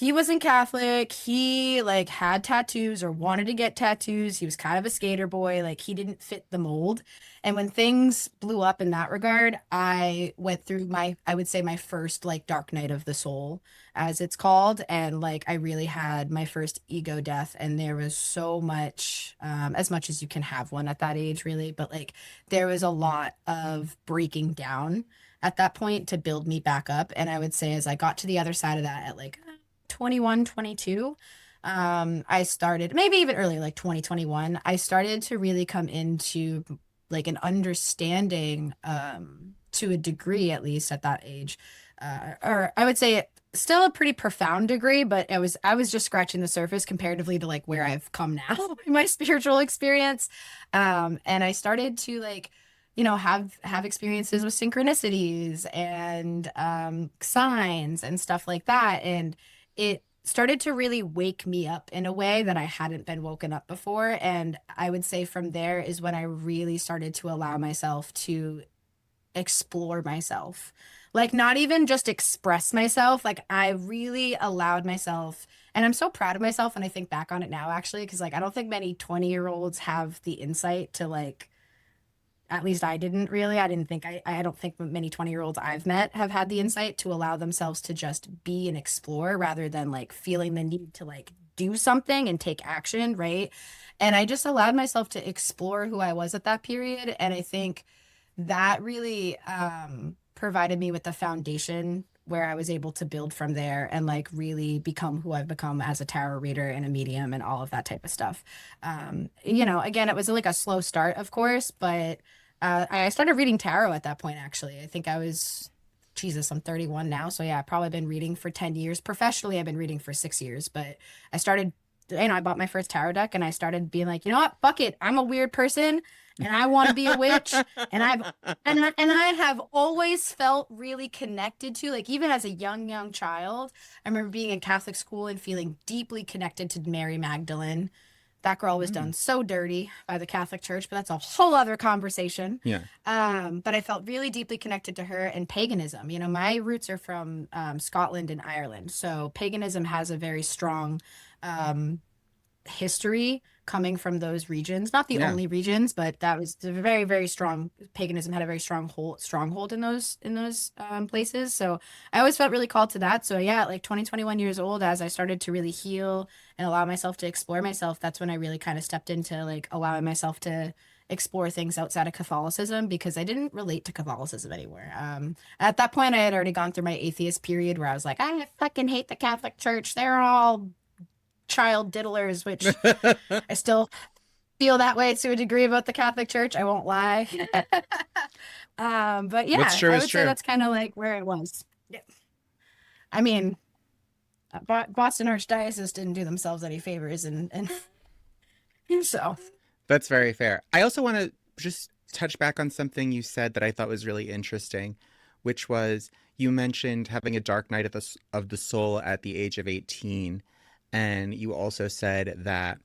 wasn't Catholic. He like had tattoos or wanted to get tattoos. He was kind of a skater boy. Like he didn't fit the mold. And when things blew up in that regard, I went through I would say my first like dark night of the soul as it's called. And like I really had my first ego death. And there was so much, as much as you can have one at that age, really, but like there was a lot of breaking down at that point to build me back up. And I would say as I got to the other side of that at like 21, 22, I started maybe even earlier, like 2021, I started to really come into like an understanding, to a degree, at least at that age, or I would say still a pretty profound degree, but I was just scratching the surface comparatively to like where I've come now in my spiritual experience. And I started to like, have experiences with synchronicities and signs and stuff like that. And it started to really wake me up in a way that I hadn't been woken up before. And I would say from there is when I really started to allow myself to explore myself. Like, not even just express myself. Like, I really allowed myself, and I'm so proud of myself when I think back on it now, actually, because, like, I don't think many 20-year-olds have the insight to, like, at least I didn't really. I don't think many 20-year-olds I've met have had the insight to allow themselves to just be and explore rather than, like, feeling the need to, like, do something and take action, right? And I just allowed myself to explore who I was at that period. And I think that really provided me with the foundation where I was able to build from there and like really become who I've become as a tarot reader and a medium and all of that type of stuff. Again, it was like a slow start, of course, but I started reading tarot at that point, actually. I think I was, Jesus, I'm 31 now. So yeah, I've probably been reading for 10 years. Professionally, I've been reading for 6 years, but I started, I bought my first tarot deck and I started being like, you know what, fuck it. I'm a weird person and I want to be a witch. And I have always felt really connected to, like, even as a young child, I remember being in Catholic school and feeling deeply connected to Mary Magdalene. That girl was Mm. done so dirty by the Catholic Church, but that's a whole other conversation. Yeah. But I felt really deeply connected to her and paganism. You know, my roots are from Scotland and Ireland. So paganism has a very strong um, history coming from those regions. Not the Yeah. only regions, but that was a very, very strong. Paganism had a very stronghold in those places. So I always felt really called to that. So yeah, like 20, 21 years old, as I started to really heal and allow myself to explore myself, that's when I really kind of stepped into like allowing myself to explore things outside of Catholicism because I didn't relate to Catholicism anymore. At that point, I had already gone through my atheist period where I was like, I fucking hate the Catholic Church. They're all child diddlers, which I still feel that way to a degree about the Catholic Church. I won't lie. But What's yeah, true I is would say true. that's kind of like where it was. Yeah. I mean, Boston Archdiocese didn't do themselves any favors, and so That's very fair. I also want to just touch back on something you said that I thought was really interesting, which was you mentioned having a dark night of the soul at the age of 18, and you also said that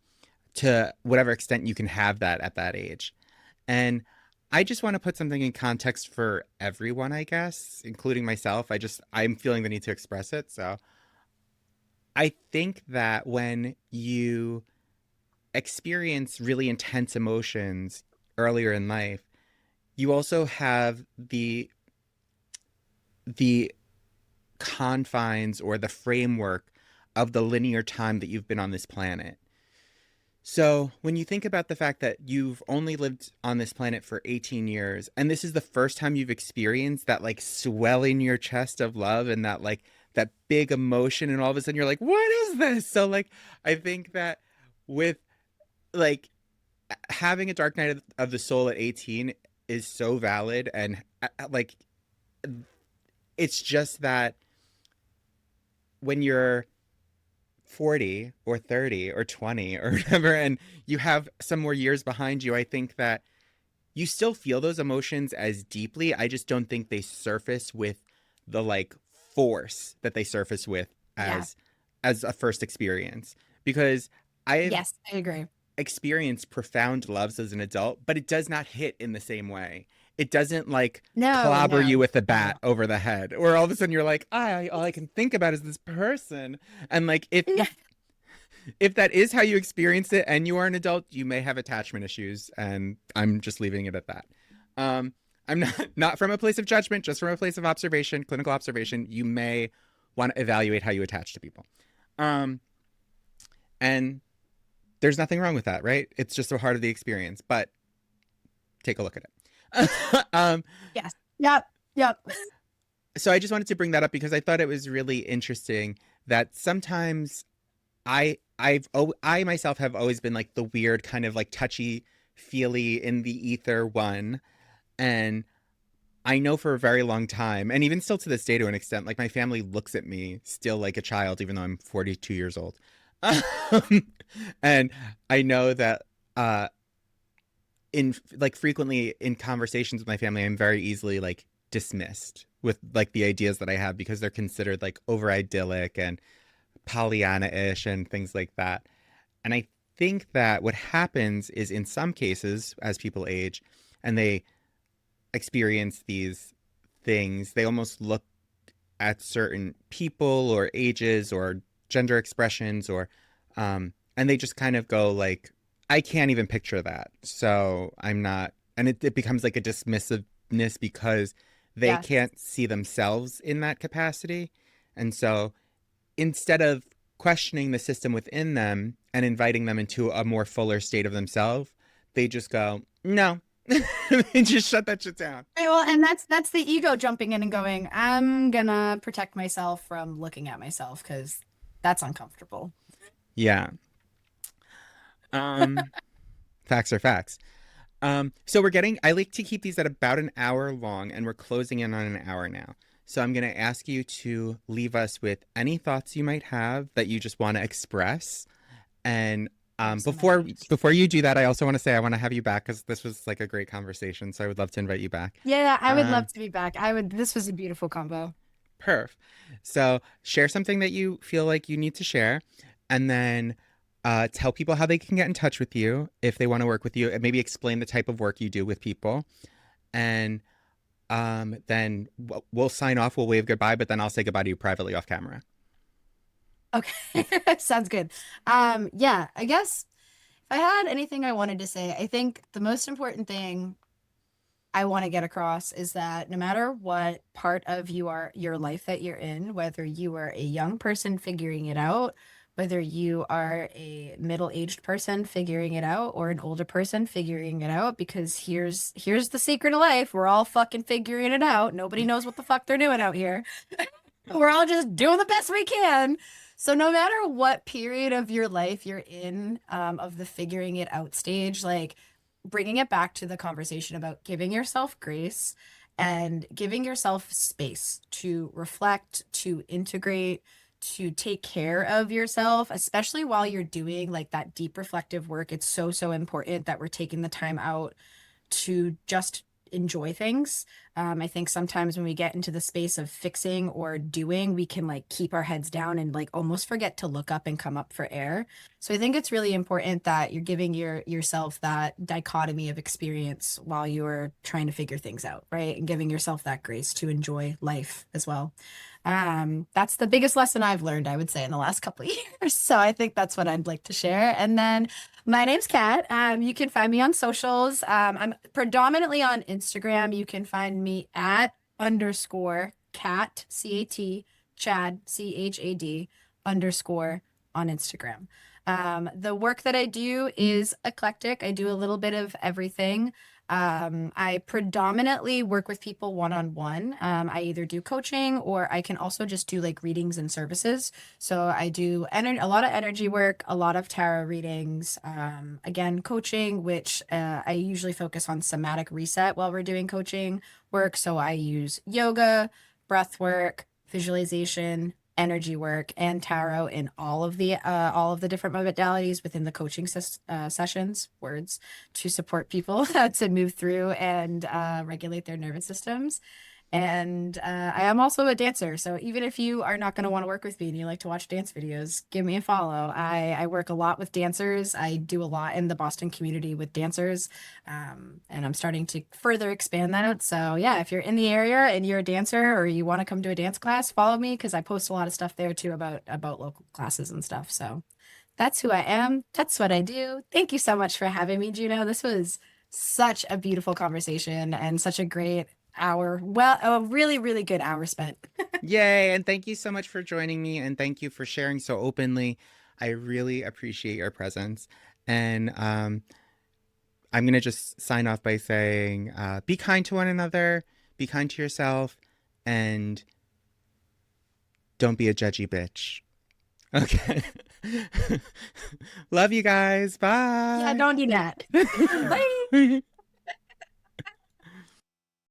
to whatever extent you can have that at that age. And I just want to put something in context for everyone, I guess, including myself. I'm feeling the need to express it. So I think that when you experience really intense emotions earlier in life, you also have the confines or the framework of the linear time that you've been on this planet. So, when you think about the fact that you've only lived on this planet for 18 years, and this is the first time you've experienced that like swell in your chest of love and that big emotion, and all of a sudden you're like, what is this? So, like, I think that with like having a dark night of the soul at 18 is so valid, and like, it's just that when you're 40 or 30 or 20 or whatever, and you have some more years behind you, I think that you still feel those emotions as deeply. I just don't think they surface with the like force that they surface with yeah, as a first experience. Because I've yes, I agree. experienced profound loves as an adult, but it does not hit in the same way. It doesn't like No, clobber you no, with a no. bat over the head, or all of a sudden you're like, all I can think about is this person. And like, Yeah, if that is how you experience it and you are an adult, you may have attachment issues, and I'm just leaving it at that. Um, I'm not from a place of judgment, just from a place of observation, clinical observation. You may want to evaluate how you attach to people, um, and there's nothing wrong with that, right? It's just a part of the experience, but take a look at it. yes, yep, yep. So I just wanted to bring that up because I thought it was really interesting that sometimes I myself have always been like the weird kind of like touchy feely in the ether one, and I know for a very long time, and even still to this day to an extent, like my family looks at me still like a child even though I'm 42 years old. And I know that in like frequently in conversations with my family I'm very easily like dismissed with like the ideas that I have because they're considered like over idyllic and Pollyanna-ish and things like that. And I think that what happens is in some cases, as people age and they experience these things, they almost look at certain people or ages or gender expressions or and they just kind of go like, I can't even picture that. So I'm not, and it becomes like a dismissiveness because they Yes, can't see themselves in that capacity. And so instead of questioning the system within them and inviting them into a more fuller state of themselves, they just go, no. They just shut that shit down. well, and that's the ego jumping in and going, I'm gonna protect myself from looking at myself because that's uncomfortable. Yeah. Um, Facts are facts. So I like to keep these at about an hour long, and we're closing in on an hour now. So I'm going to ask you to leave us with any thoughts you might have that you just want to express. And I'm so before many. before you do that, I also want to say I want to have you back because this was like a great conversation. So I would love to invite you back. Yeah, I would love Um, to be back. I would. This was a beautiful combo. Perf. So share something that you feel like you need to share, and then Tell people how they can get in touch with you if they want to work with you, and maybe explain the type of work you do with people. And then we'll sign off. We'll wave goodbye, but then I'll say goodbye to you privately off camera. Okay. Sounds good. Yeah, I guess if I had anything I wanted to say, I think the most important thing I want to get across is that no matter what part of your life that you're in, whether you are a young person figuring it out, whether you are a middle-aged person figuring it out, or an older person figuring it out, because here's the secret of life. We're all fucking figuring it out. Nobody knows what the fuck they're doing out here. We're all just doing the best we can. So no matter what period of your life you're in, of the figuring it out stage, like bringing it back to the conversation about giving yourself grace and giving yourself space to reflect, to integrate, to take care of yourself, especially while you're doing like that deep reflective work. It's so, so important that we're taking the time out to just enjoy things. I think sometimes when we get into the space of fixing or doing, we can like keep our heads down and like almost forget to look up and come up for air. So I think it's really important that you're giving yourself that dichotomy of experience while you're trying to figure things out, right? And giving yourself that grace to enjoy life as well. That's the biggest lesson I've learned, I would say, in the last couple of years. So I think that's what I'd like to share. And then my name's Kat. You can find me on socials. I'm predominantly on Instagram. You can find me at underscore cat, C-A-T, Chad, C-H-A-D, underscore on Instagram. The work that I do is eclectic. I do a little bit of everything. I predominantly work with people one-on-one. I either do coaching or I can also just do like readings and services. So I do a lot of energy work, a lot of tarot readings, again, coaching, which I usually focus on somatic reset while we're doing coaching work. So I use yoga, breath work, visualization, energy work, and tarot in all of the different modalities within the coaching sessions, words, to support people to move through and regulate their nervous systems. And I am also a dancer. So even if you are not going to want to work with me and you like to watch dance videos, give me a follow. I work a lot with dancers. I do a lot in the Boston community with dancers. And I'm starting to further expand that out. So yeah, if you're in the area and you're a dancer or you want to come to a dance class, follow me because I post a lot of stuff there too about local classes and stuff. So that's who I am. That's what I do. Thank you so much for having me, Juno. This was such a beautiful conversation and such a great hour. Well, a really, really good hour spent. Yay! And thank you so much for joining me, and thank you for sharing so openly. I really appreciate your presence. And I'm gonna just sign off by saying, be kind to one another, be kind to yourself, and don't be a judgy bitch. Okay. Love you guys. Yeah, Bye. don't do that. Bye.